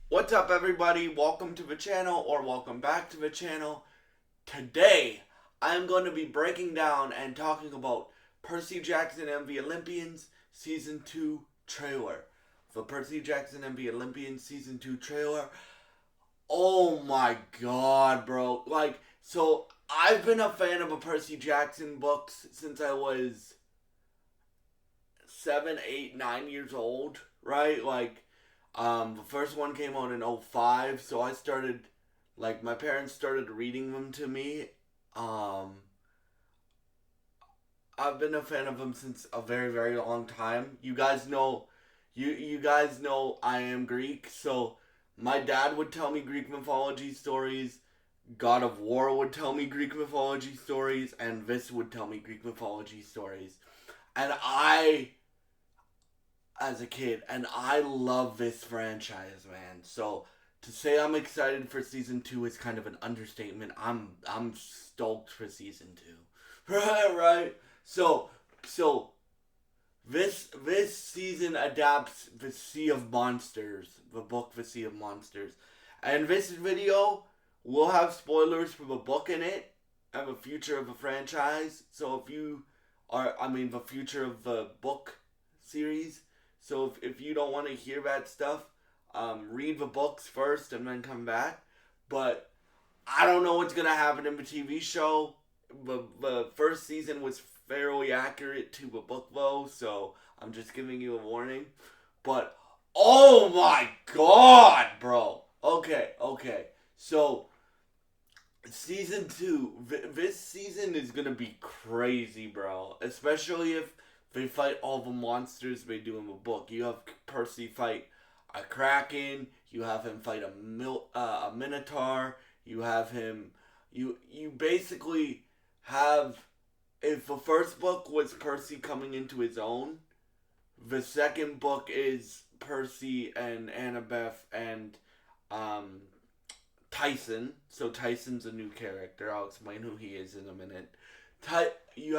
What's up, everybody? Welcome to the channel, or welcome back to the channel. Today, I'm going to be breaking down and talking about Percy Jackson and the Olympians Season 2 trailer. The Percy Jackson and the Olympians Season 2 trailer. Oh my god, bro. So I've been a fan of the Percy Jackson books since I was 7, 8, 9 years old, right? The first one came out in '05, so I started, my parents started reading them to me. Um, I've been a fan of them since a very, very long time. You guys know I am Greek, so my dad would tell me Greek mythology stories. God of War would tell me Greek mythology stories, and this would tell me Greek mythology stories. And as a kid, and I love this franchise, man. So to say I'm excited for season two is kind of an understatement. I'm stoked for season two, right? So so this season adapts the Sea of Monsters, the book The Sea of Monsters, and this video will have spoilers for the book in it and the future of the franchise. So if you the future of the book series. So if you don't want to hear that stuff, read the books first and then come back. But I don't know what's gonna happen in the TV show. The first season was fairly accurate to the book though, so I'm just giving you a warning. But oh my god, bro. Okay. So season two, this season is gonna be crazy, bro. Especially if they fight all the monsters they do in the book. You have Percy fight a kraken. You have him fight a minotaur. You have him. You basically have. If the first book was Percy coming into his own, the second book is Percy and Annabeth and um, Tyson. So Tyson's a new character. I'll explain who he is in a minute. You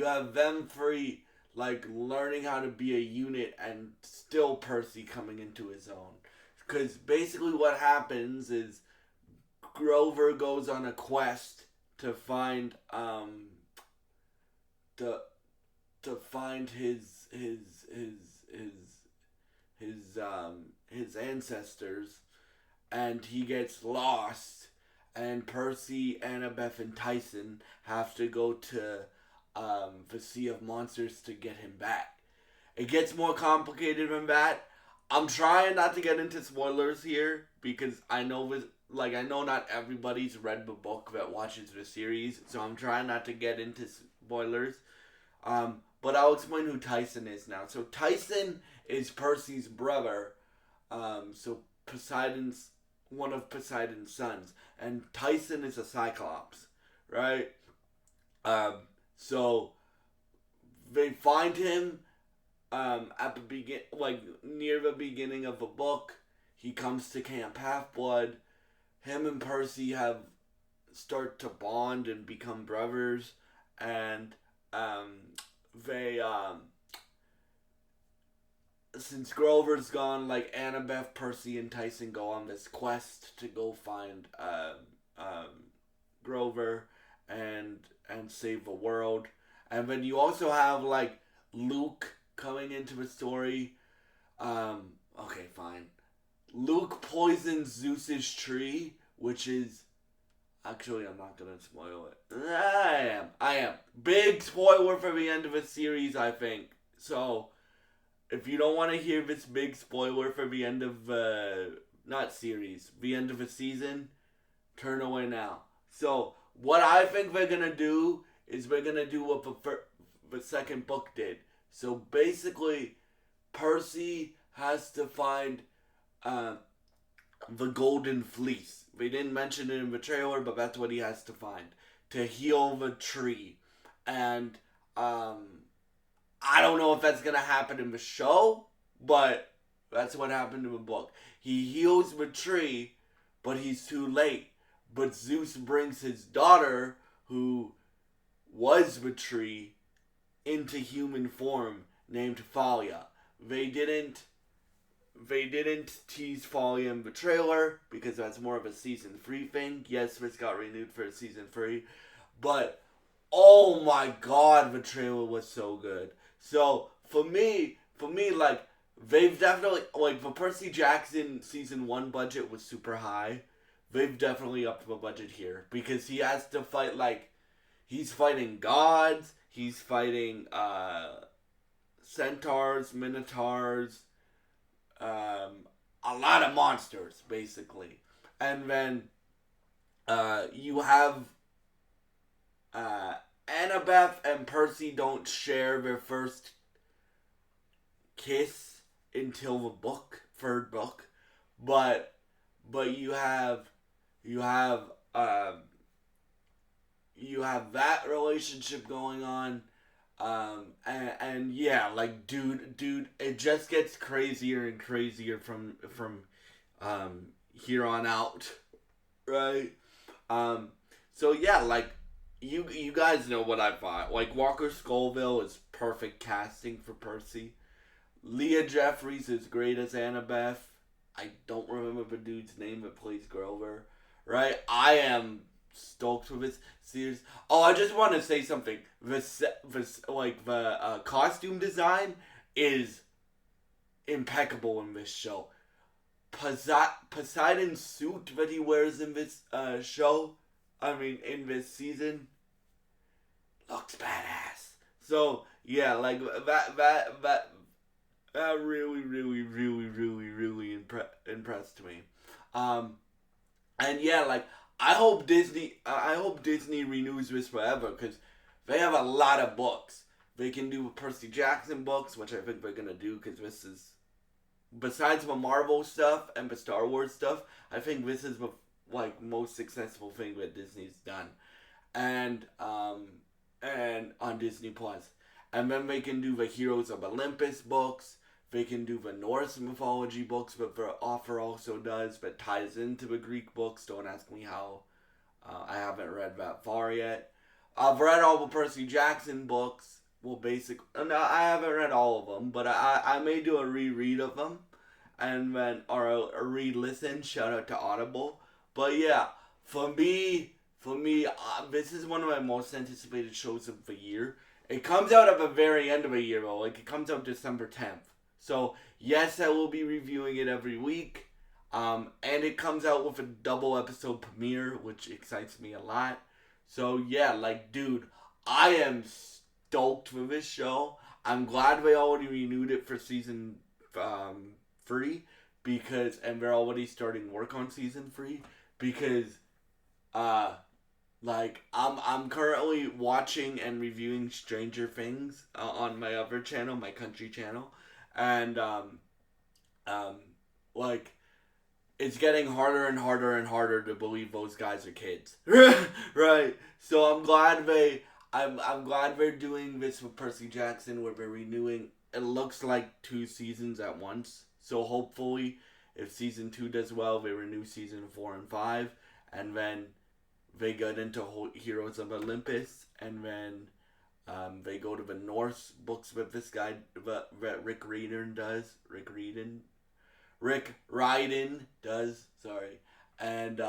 have them three learning how to be a unit, and still Percy coming into his own. Because basically what happens is Grover goes on a quest to find to find his ancestors, and he gets lost, and Percy, Annabeth, and Tyson have to go to the Sea of Monsters to get him back. It gets more complicated than that. I'm trying not to get into spoilers here because I know not everybody's read the book that watches the series, so I'm trying not to get into spoilers. But I'll explain who Tyson is now. So Tyson is Percy's brother. So Poseidon's one of Poseidon's sons, and Tyson is a Cyclops, right? Um, so they find him at the near the beginning of the book. He comes to Camp Half Blood. Him and Percy have start to bond and become brothers, and they since Grover's gone, Annabeth, Percy, and Tyson go on this quest to go find Grover and save the world. And then you also have Luke coming into the story. Okay, fine. Luke poisons Zeus's tree, which is actually, I'm not gonna spoil it. I am. Big spoiler for the end of the series, I think. So if you don't want to hear this big spoiler for the end of not series, the end of the season, turn away now. So what I think they're gonna do is they're gonna do what the second book did. So basically, Percy has to find uh, the Golden Fleece. They didn't mention it in the trailer, but that's what he has to find to heal the tree. And I don't know if that's gonna happen in the show, but that's what happened in the book. He heals the tree, but he's too late. But Zeus brings his daughter, who was the tree, into human form, named Thalia. They didn't they didn't tease Folly in the trailer because that's more of a season 3 thing. Yes, this got renewed for season 3, but oh my god, the trailer was so good. So for me, like they've definitely like the Percy Jackson season 1 budget was super high. They've definitely upped the budget here because he has to fight like he's fighting gods, he's fighting centaurs, minotaurs, a lot of monsters basically, and then you have uh, Annabeth and Percy don't share their first kiss until the third book, but you have um, you have that relationship going on. And yeah, like dude, it just gets crazier and crazier from here on out, right? Um, so yeah, like you guys know what I thought. Like Walker Scoville is perfect casting for Percy. Leah Jeffries is great as Annabeth. I don't remember the dude's name that plays Grover. Right? I am stoked for this series. Oh, I just want to say something. The costume design is impeccable in this show. Poseidon's suit that he wears in this show, I mean in this season, looks badass. So yeah, like that really, really, really, really, really impressed me. Um, and yeah, like I hope Disney renews this forever because they have a lot of books. They can do Percy Jackson books, which I think they're gonna do because this is besides the Marvel stuff and the Star Wars stuff. I think this is the like most successful thing that Disney's done, and on Disney Plus. And then they can do the Heroes of Olympus books. They can do the Norse mythology books, but the author also does, but ties into the Greek books. Don't ask me how. I haven't read that far yet. I've read all the Percy Jackson books. Well, no, I haven't read all of them, but I may do a reread of them, and then or a re-listen. Shout out to Audible. But yeah, for me, this is one of my most anticipated shows of the year. It comes out at the very end of the year though. Like it comes out December 10th. So yes, I will be reviewing it every week. And it comes out with a double episode premiere, which excites me a lot. So yeah, like dude, I am stoked for this show. I'm glad they already renewed it for season 3 because and they're already starting work on season 3 because uh like I'm currently watching and reviewing Stranger Things on my other channel, my country channel, and um like it's getting harder and harder and harder to believe those guys are kids, right? So I'm glad they're doing this with Percy Jackson where they're renewing. It looks like 2 seasons at once. So hopefully, if season 2 does well, they renew season 4 and 5, and then they get into Heroes of Olympus, and then they go to the Norse books that this guy, that Rick Riordan does. Rick Riordan does. Sorry, and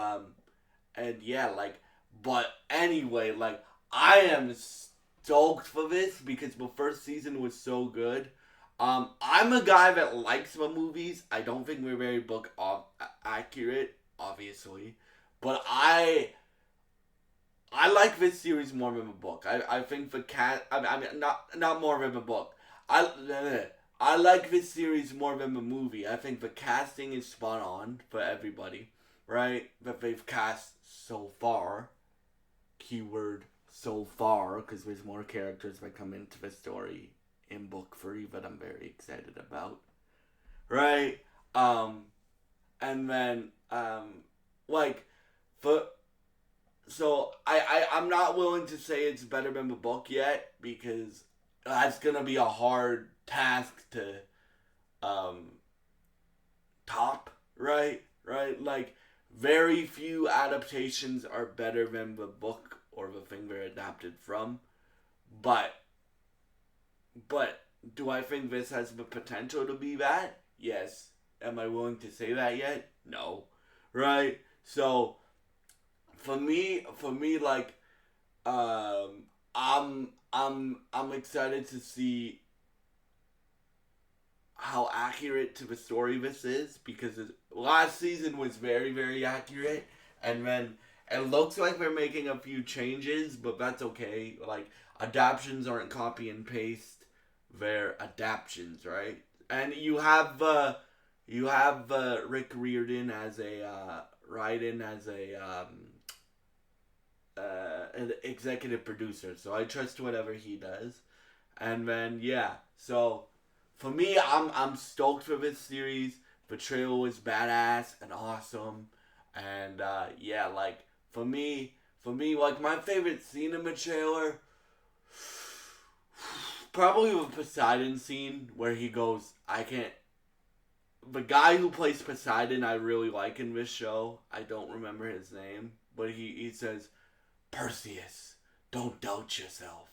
yeah, like, but anyway, like, I am stoked for this because the first season was so good. I'm a guy that likes the movies. I don't think we're very book accurate, obviously, but I like this series more than the book. I think the cat. I mean, not more than the book. I like this series more than the movie. I think the casting is spot on for everybody, right? That they've cast so far. Keyword so far, because there's more characters that come into the story in book 3 that I'm very excited about, right? And then like for so I'm not willing to say it's better than the book yet because that's gonna be a hard task to um top, right? Right? Like very few adaptations are better than the book or the thing they're adapted from. But but do I think this has the potential to be that? Yes. am I willing to say that yet? No, right? So for me, like, I'm excited to see how accurate to the story this is because last season was very, very accurate, and then it looks like they're making a few changes, but that's okay. Like, adaptions aren't copy and paste; they're adaptions, right? And you have Rick Riordan as a Ryden as a an executive producer, so I trust whatever he does. And then yeah, so for me, I'm stoked for this series. The trailer was badass and awesome, and yeah, like for me, like my favorite scene in the trailer, probably the Poseidon scene where he goes, "I can't." The guy who plays Poseidon, I really like in this show. I don't remember his name, but he says, "Perseus, don't doubt yourself."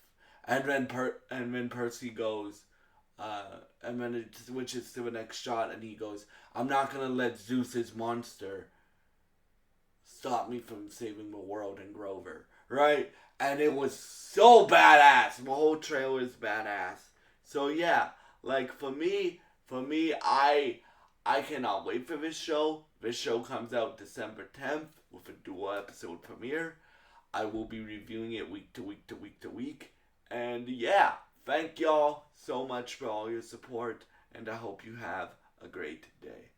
And then Percy goes, and then it switches to the next shot, and he goes, "I'm not gonna let Zeus's monster stop me from saving the world and Grover." Right? And it was so badass. The whole trailer is badass. So yeah, like for me, I cannot wait for this show. This show comes out December 10th with a dual episode premiere. I will be reviewing it week to week to week to week. And yeah, thank y'all so much for all your support, and I hope you have a great day.